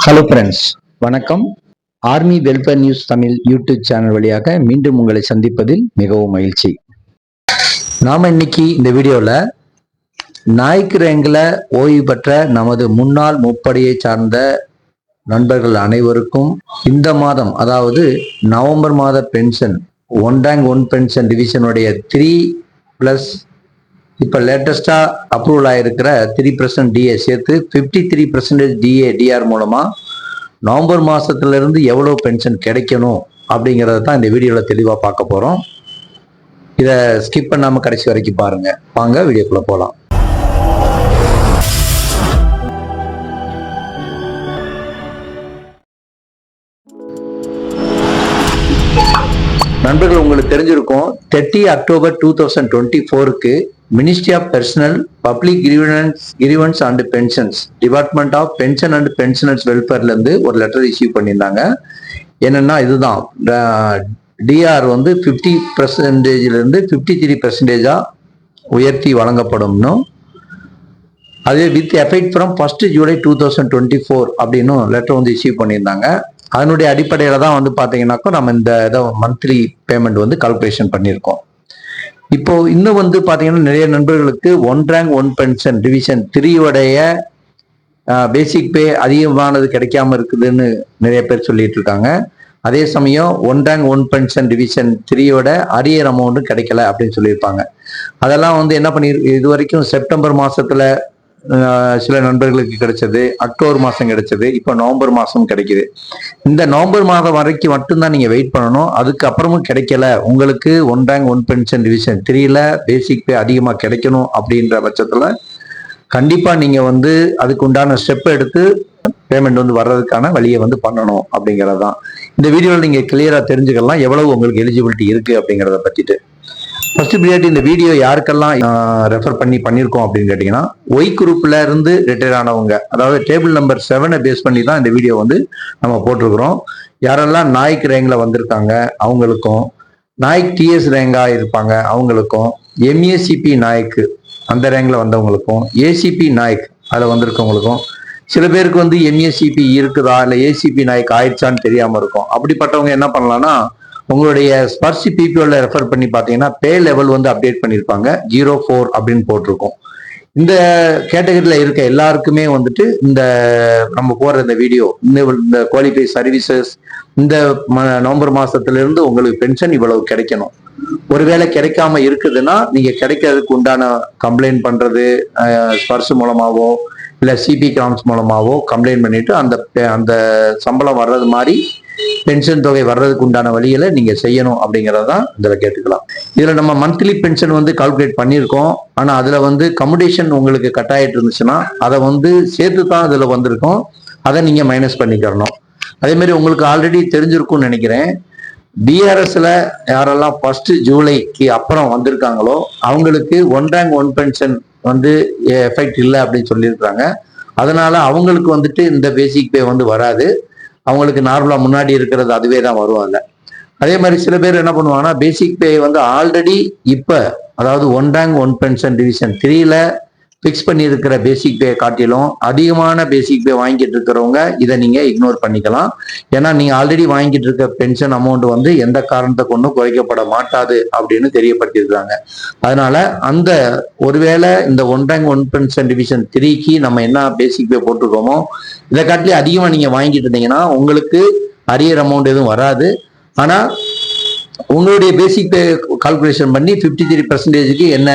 Hello friends, வணக்கம். Army welfare news Tamil YouTube channel வழியாக மீண்டும் உங்களை சந்திப்பதில் மிகவும் மகிழ்ச்சி. நாம இன்னைக்கு இந்த வீடியோவில் நாய்க்கு ரேங்கில் ஓய்வு பெற்ற நமது முன்னாள் முப்படையை சார்ந்த நண்பர்கள் அனைவருக்கும் இந்த மாதம், அதாவது நவம்பர் மாத பென்ஷன் ரேங்க் 1 பென்ஷன் டிவிஷனுடைய 3+ இப்போ லேட்டஸ்டாக அப்ரூவல் ஆகிருக்கிற 3% டிஏ சேர்த்து 53% டிஆர் மூலமாக நவம்பர் மாதத்துலேருந்து எவ்வளோ பென்ஷன் கிடைக்கணும் அப்படிங்கிறத தான் இந்த வீடியோவில் தெளிவாக பார்க்க போகிறோம். இதை ஸ்கிப் பண்ணாமல் கடைசி வரைக்கும் பாருங்கள். வாங்க வீடியோக்குள்ளே போகலாம். நண்பர்கள், உங்களுக்கு தெரிஞ்சிருக்கும் 30 அக்டோபர் 2024க்கு ministry of personnel public grievances and pensions department of pension and pensioners வெல்ஃபேர்ல இருந்து ஒரு லெட்டர் இஷ்யூ பண்ணியிருந்தாங்க. என்னன்னா, இதுதான் டிஆர் 50% இருந்து 53% உயர்த்தி வழங்கப்படும்னு, அதே வித் எஃபெக்ட் ஃப்ரம் 1 ஜூலை 2024 அப்படின்னு லெட்டர் இஷ்யூ பண்ணியிருந்தாங்க. அதனுடைய அடிப்படையில் தான் பார்த்தீங்கன்னாக்கா நம்ம இந்த இதை மந்த்லி பேமெண்ட் கால்குலேஷன் பண்ணியிருக்கோம். இப்போ இன்னும் பார்த்தீங்கன்னா நிறைய நண்பர்களுக்கு ரேங்க் 1 பென்ஷன் டிவிஷன் 3 பேசிக் பே அதிகமானது கிடைக்காம இருக்குதுன்னு நிறைய பேர் சொல்லிட்டு இருக்காங்க. அதே சமயம் ரேங்க் 1 பென்ஷன் டிவிஷன் 3 அரியர் அமௌண்ட்டும் கிடைக்கல அப்படின்னு சொல்லியிருப்பாங்க. அதெல்லாம் என்ன பண்ணி இது வரைக்கும் செப்டம்பர் மாசத்துல சில நண்பர்களுக்கு கிடைச்சது, அக்டோபர் மாதம் கிடைச்சது, இப்போ நவம்பர் மாதம் கிடைக்குது. இந்த நவம்பர் மாதம் வரைக்கும் மட்டும்தான் நீங்கள் வெயிட் பண்ணணும். அதுக்கப்புறமும் கிடைக்கல, உங்களுக்கு ரேங்க் 1 பென்ஷன் டிவிஷன் 3 பேசிக் பே அதிகமாக கிடைக்கணும் அப்படின்ற பட்சத்தில் கண்டிப்பாக நீங்கள் அதுக்கு உண்டான ஸ்டெப் எடுத்து பேமெண்ட் வர்றதுக்கான வழியை பண்ணணும் அப்படிங்கிறது தான் இந்த வீடியோவில் நீங்கள் கிளியராக தெரிஞ்சுக்கலாம் எவ்வளவு உங்களுக்கு எலிஜிபிலிட்டி இருக்குது அப்படிங்கிறத பற்றிட்டு. ஃபர்ஸ்ட் ப்ரியாரிட்டி, இந்த வீடியோ யாருக்கெல்லாம் ரெஃபர் பண்ணியிருக்கோம் அப்படின்னு கேட்டிங்கன்னா, ஒய் குரூப்ல இருந்து ரிட்டையர் ஆனவங்க, அதாவது டேபிள் நம்பர் 7 பேஸ் பண்ணி தான் இந்த வீடியோ நம்ம போட்டிருக்கிறோம். யாரெல்லாம் நாய்க்கு ரேங்கில் வந்திருக்காங்க அவங்களுக்கும், நாய்க் டிஎஸ் ரேங்காக இருப்பாங்க அவங்களுக்கும், எம்ஏசிபி நாய்க்கு அந்த ரேங்கில் வந்தவங்களுக்கும், ஏசிபி நாய்க் அதில் வந்திருக்கவங்களுக்கும், சில பேருக்கு எம்ஏசிபி இருக்குதா இல்லை ஏசிபி நாய்க்கு ஆயிடுச்சான்னு தெரியாமல் இருக்கும். அப்படிப்பட்டவங்க என்ன பண்ணலாம்னா, உங்களுடைய ஸ்பர்சி பிபிஓல ரெஃபர் பண்ணி பார்த்தீங்கன்னா பே லெவல் அப்டேட் பண்ணியிருப்பாங்க. 04 அப்படின்னு போட்டிருக்கோம். இந்த கேட்டகரியில் இருக்க எல்லாருக்குமே இந்த நம்ம போடுற இந்த வீடியோ, இந்த குவாலிஃபை சர்வீசஸ் இந்த நவம்பர் மாசத்திலிருந்து உங்களுக்கு பென்ஷன் இவ்வளவு கிடைக்கணும். ஒருவேளை கிடைக்காம இருக்குதுன்னா நீங்க கிடைக்கிறதுக்கு உண்டான கம்ப்ளைண்ட் பண்றது, ஸ்பர்ஸ் மூலமாவோ இல்லை சிபி கிராம்ஸ் மூலமாவோ கம்ப்ளைண்ட் பண்ணிட்டு அந்த சம்பளம் வர்றது மாதிரி பென்ஷன் தொகை வர்றதுக்கு உண்டான வழியில நீங்க செய்யணும் அப்படிங்கறதான் இதுல கேட்டுக்கலாம். இதுல நம்ம மந்த்லி பென்ஷன் கால்குலேட் பண்ணியிருக்கோம். ஆனா அதுல கம்யூடேஷன் உங்களுக்கு கட் ஆயிட்டு இருந்துச்சுன்னா அதை சேர்த்து தான் அதுல வந்திருக்கும். அதை நீங்க மைனஸ் பண்ணிக்கிறணும். அதே மாதிரி உங்களுக்கு ஆல்ரெடி தெரிஞ்சிருக்கும்னு நினைக்கிறேன், பிஆர்எஸ்ல யாரெல்லாம் 1 ஜூலைக்கு அப்புறம் வந்திருக்காங்களோ அவங்களுக்கு ரேங்க் 1 பென்ஷன் எஃபெக்ட் இல்லை அப்படின்னு சொல்லியிருக்காங்க. அதனால அவங்களுக்கு இந்த பேசிக் பே வராது. அவங்களுக்கு நார்மலா முன்னாடி இருக்கிறது அதுவே தான் வருவாங்க. அதே மாதிரி சில பேர் என்ன பண்ணுவாங்கன்னா, பேசிக் பே ஆல்ரெடி இப்ப, அதாவது ரேங்க் 1 பென்ஷன் டிவிஷன் 3 பிக்ஸ் பண்ணியிருக்கிற பேசிக் பே காட்டிலும் அதிகமான பேசிக் பே வாங்கிட்டு இருக்கிறவங்க இதை நீங்க இக்னோர் பண்ணிக்கலாம். ஏன்னா நீங்க ஆல்ரெடி வாங்கிட்டு இருக்க பென்ஷன் அமௌண்ட் எந்த காரணத்தை கொண்டும் குறைக்கப்பட மாட்டாது அப்படின்னு தெரியப்படுத்தியிருக்காங்க. அதனால அந்த ஒருவேளை இந்த ரேங்க் 1 பென்ஷன் டிவிஷன் 3க்கு நம்ம என்ன பேசிக் பே போட்டிருக்கோமோ இதை காட்டிலே அதிகமா நீங்க வாங்கிட்டு இருந்தீங்கன்னா உங்களுக்கு அரியர் அமௌண்ட் எதுவும் வராது. ஆனா உங்களுடைய பேசிக் பே கால்குலேஷன் பண்ணி 53%க்கு என்ன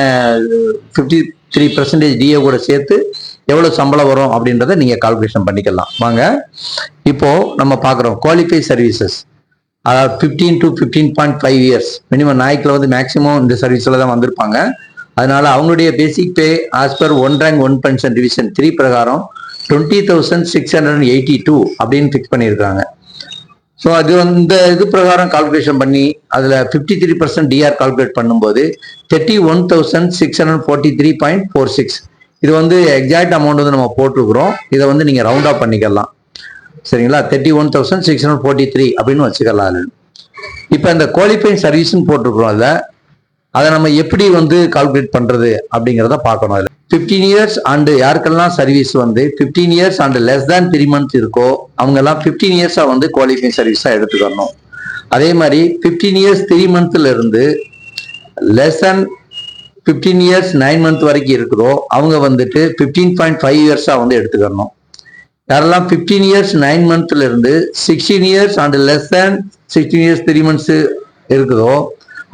53% டிஏ கூட சேர்த்து எவ்வளவு சம்பளம் வரும் அப்படின்றத நீங்க கால்குலேஷன் பண்ணிக்கலாம். வாங்க இப்போ நம்ம பாக்குறோம் குவாலிஃபை சர்வீசஸ், அதாவது 15 to 15.5 இயர்ஸ் மினிமம் நாய்க்குல மேக்சிமம் இந்த சர்வீஸ்ல தான் வந்திருப்பாங்க. அதனால அவங்களுடைய basic pay as per rank 1 pension division 3 பிரகாரம் 20,682 அப்படின்னு ஃபிக்ஸ் பண்ணியிருக்காங்க. ஸோ அது இந்த இது பிரகாரம் கால்குலேஷன் பண்ணி அதில் 53% டிஆர் கால்குலேட் பண்ணும்போது 31,643.46 இது எக்ஸாக்ட் அமௌண்ட் நம்ம போட்டிருக்கிறோம். இதை நீங்கள் ரவுண்ட் ஆஃப் பண்ணிக்கலாம். சரிங்களா? 31,643 அப்படின்னு வச்சுக்கலாம். இப்போ இந்த குவாலிஃபைங் சர்வீஸ்ன்னு போட்டிருக்கிறோம். அதில் அதை நம்ம எப்படி வந்து கால்குலேட் பண்றது அப்படிங்கிறத பார்க்கணும். அதுல 15 இயர்ஸ் அண்ட் யாருக்கெல்லாம் சர்வீஸ் வந்து 15 years and less than 3 months இருக்கோ அவங்க எல்லாம் 15 இயர்ஸா வந்து குவாலிஃபைங் சர்வீஸா எடுத்துக்கணும். அதே மாதிரி 15 இயர்ஸ் 3 monthsல இருந்து லெஸ் தேன் 15 இயர்ஸ் 9 months வரைக்கும் இருக்கிறோ அவங்க வந்துட்டு 15.5 இயர்ஸா வந்து எடுத்துக்கணும். யாரெல்லாம் 15 இயர்ஸ் 9 monthsல இருந்து 16 years and less than 16 years 3 months இருக்குதோ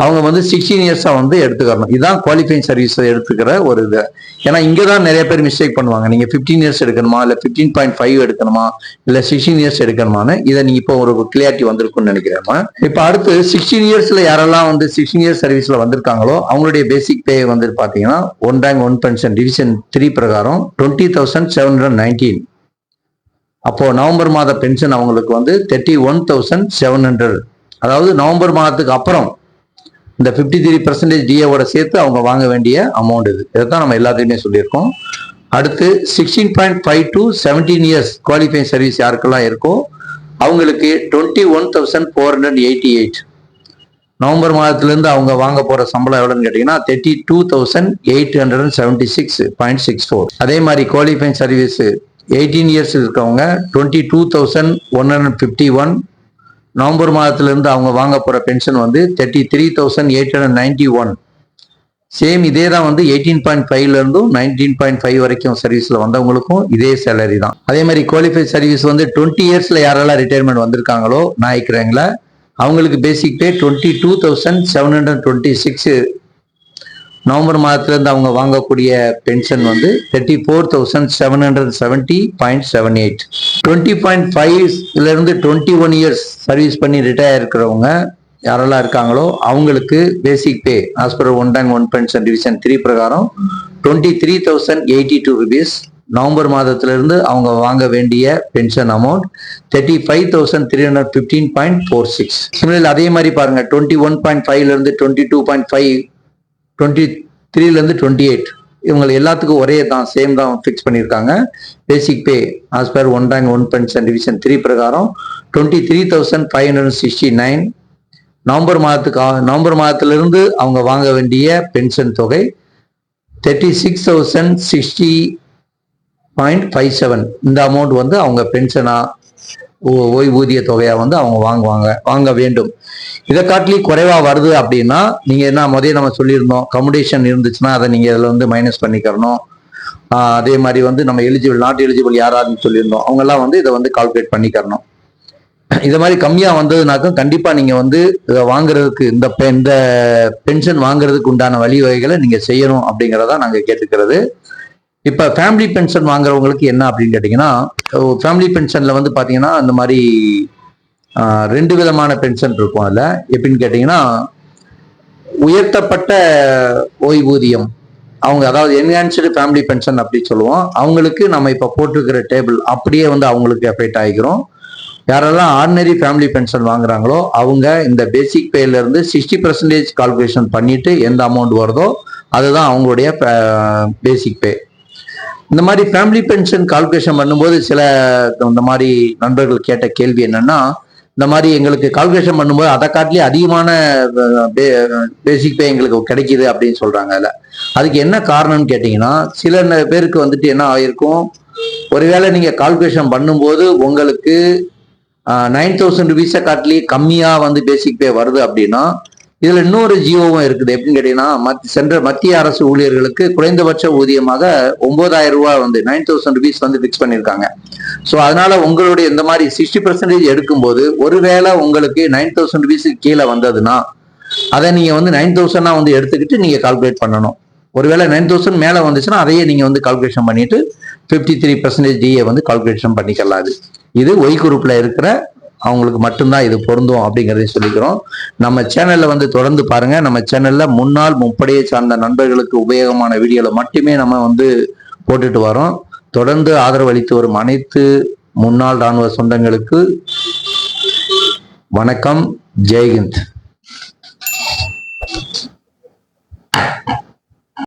அவங்க வந்து 16 இயர்ஸா வந்து எடுத்துக்கணும். இதுதான் குவாலிஃபைங் சர்வீஸ் எடுத்துக்கிற ஒரு இது. ஏன்னா இங்கதான் நிறைய பேர் மிஸ்டேக் பண்ணுவாங்க. நீங்க 15 இயர்ஸ் எடுக்கணுமா இல்ல 15.5 எடுக்கணுமா இல்ல 16 இயர்ஸ் எடுக்கணுமான்னு இதை நீங்க இப்போ ஒரு கிளியாரிட்டி வந்திருக்கும்னு நினைக்கிறேன். இப்ப அடுத்து 16 இயர்ஸ்ல யாரெல்லாம் வந்து 16 இயர்ஸ் சர்வீஸ்ல வந்திருக்காங்களோ அவங்களுடைய பேசிக் பே வந்து பாத்தீங்கன்னா 1 rank 1 pension டிவிஷன் 3 பிரகாரம் 20,719. அப்போ நவம்பர் மாத பென்ஷன் அவங்களுக்கு வந்து 31,700. அதாவது நவம்பர் மாதத்துக்கு அப்புறம் இந்த 53% டிஏவோட சேர்த்து அவங்க வாங்க வேண்டிய அமௌண்ட் இது. இதைத்தான் நம்ம எல்லாத்தையுமே சொல்லியிருக்கோம். அடுத்து 16.5 to 17 இயர்ஸ் குவாலிஃபைங் சர்வீஸ் யாருக்கெல்லாம் இருக்கோ அவங்களுக்கு 21,488. நவம்பர் மாதத்திலிருந்து அவங்க வாங்க போற சம்பளம் எவ்வளோன்னு கேட்டீங்கன்னா 32,876.64. அதே மாதிரி குவாலிஃபைங் சர்வீஸ் 18 இயர்ஸ் இருக்கவங்க 22,151. நவம்பர் மாதத்திலிருந்து அவங்க வாங்க போற பென்ஷன் வந்து 33,891. சேம் இதே தான் வந்து 18.5ல இருந்தும் 19.5 வரைக்கும் சர்வீஸ்ல வந்தவங்களுக்கும் இதே சேலரி தான். அதே மாதிரி குவாலிஃபைட் சர்வீஸ் வந்து 20 இயர்ஸ்ல யாரெல்லாம் ரிட்டையர்மெண்ட் வந்திருக்காங்களோ நாய்க்கிறேங்களா அவங்களுக்கு பேசிக் பே 22,726. நவம்பர் மாதத்திலிருந்து அவங்க வாங்கக்கூடிய பென்ஷன் வந்து 34,770.78. 20.5ல இருந்து 21 இயர்ஸ் சர்வீஸ் பண்ணி ரிட்டையர் இருக்கிறவங்க யாரெல்லாம் இருக்காங்களோ அவங்களுக்கு basic pay as per 1 rank 1 pension division 3 பிரகாரம் 23,082 rupees. நவம்பர் மாதத்திலிருந்து அவங்க வாங்க வேண்டிய பென்ஷன் அமௌண்ட் 35,315.46. சிமிலர் அதே மாதிரி பாருங்க 21.5ல இருந்து 22.5, 23ல இருந்து 28 இவங்க எல்லாத்துக்கும் ஒரே தான், சேம் தான் ஃபிக்ஸ் பண்ணியிருக்காங்க. Basic pay as per 1 rank 1 pension division 3 பிரகாரம் 23,569. நவம்பர் மாதத்திலிருந்து அவங்க வாங்க வேண்டிய பென்ஷன் தொகை 36,060.57. இந்த அமௌண்ட் வந்து அவங்க பென்ஷனா ஓய்வூதிய தொகையா வந்து அவங்க வாங்க வேண்டும். இதை காட்டிலி குறைவா வருது அப்படின்னா நீங்க என்ன முதல்ல நம்ம சொல்லியிருந்தோம், கம்யூடேஷன் இருந்துச்சுன்னா அதை நீங்க இதுல வந்து மைனஸ் பண்ணிக்கிறணும். அதே மாதிரி வந்து நம்ம எலிஜிபிள் நாட் எலிஜிபிள் யாராருன்னு சொல்லியிருந்தோம் அவங்க எல்லாம் வந்து இதை வந்து கால்குலேட் பண்ணிக்கிறணும். இதை மாதிரி கம்மியா வந்ததுனாக்கும் கண்டிப்பா நீங்க வந்து இதை வாங்குறதுக்கு இந்த பென்ஷன் வாங்குறதுக்கு உண்டான வழிவகைகளை நீங்க செய்யணும் அப்படிங்கிறதா நாங்க கேட்டுக்கிறது. இப்ப ஃபேமிலி பென்ஷன் வாங்குறவங்களுக்கு என்ன அப்படின்னு கேட்டீங்கன்னா, ஃபேமிலி பென்ஷன்ல வந்து பாத்தீங்கன்னா அந்த மாதிரி 2 விதமான பென்ஷன் இருக்கும். அதுல எப்படின்னு கேட்டீங்கன்னா உயர்த்தப்பட்ட ஓய்வூதியம் அவங்க அதாவது என்ஹான்ஸ்டு ஃபேமிலி பென்ஷன் அப்படி சொல்லுவோம். அவங்களுக்கு நம்ம இப்ப போட்டிருக்கிற டேபிள் அப்படியே வந்து அவங்களுக்கு எஃபெக்ட் ஆகிக்கிறோம். யாரெல்லாம் ஆர்டினரி ஃபேமிலி பென்ஷன் வாங்குறாங்களோ அவங்க இந்த பேசிக் பேல இருந்து 60% கால்குலேஷன் பண்ணிட்டு எந்த அமௌண்ட் வருதோ அதுதான் அவங்களுடைய பேசிக் பே. இந்த மாதிரி ஃபேமிலி பென்ஷன் கால்குலேஷன் பண்ணும்போது சில இந்த மாதிரி நண்பர்கள் கேட்ட கேள்வி என்னன்னா, இந்த மாதிரி எங்களுக்கு கால்குலேஷன் பண்ணும்போது அதை காட்டிலே அதிகமான பேசிக் பே எங்களுக்கு கிடைக்குது அப்படின்னு சொல்றாங்க. அதுக்கு என்ன காரணம்னு கேட்டீங்கன்னா, சில பேருக்கு வந்துட்டு என்ன ஆயிருக்கும், ஒருவேளை நீங்க கால்குலேஷன் பண்ணும்போது உங்களுக்கு 9,000 rupees காட்டிலே கம்மியா வந்து பேசிக் பே வருது அப்படின்னா இதுல இன்னொரு ஜியோவும் இருக்குது. எப்படின்னு கேட்டீங்கன்னா மத்திய அரசு ஊழியர்களுக்கு குறைந்தபட்ச ஊதியமாக 9,000 ரூபாய் வந்து 9,000 rupees வந்து பிக்ஸ் பண்ணியிருக்காங்க. ஸோ அதனால உங்களுடைய இந்த மாதிரி 60% எடுக்கும்போது ஒருவேளை உங்களுக்கு 9,000 rupees கீழே வந்ததுன்னா அதை நீங்க வந்து 9,000 வந்து எடுத்துக்கிட்டு நீங்க கால்குலேட் பண்ணணும். ஒருவேளை 9,000 மேல வந்துச்சுன்னா அதையே நீங்க வந்து கால்குலேஷன் பண்ணிட்டு 53% டிஏ வந்து கால்குலேஷன் பண்ணிக்கலாம். இது ஒய் குரூப்ல இருக்கிற அவங்களுக்கு மட்டும்தான் இது பொருந்தும் அப்படிங்கிறதையும் சொல்லிக்கிறோம். நம்ம சேனல்ல வந்து தொடர்ந்து பாருங்க. நம்ம சேனல்ல முன்னாள் முப்படையை சார்ந்த நண்பர்களுக்கு உபயோகமான வீடியோல மட்டுமே நம்ம வந்து போட்டுட்டு வரோம். தொடர்ந்து ஆதரவு அளித்து வரும் அனைத்து முன்னாள் ராணுவ சொந்தங்களுக்கு வணக்கம். ஜெய்ஹிந்த்.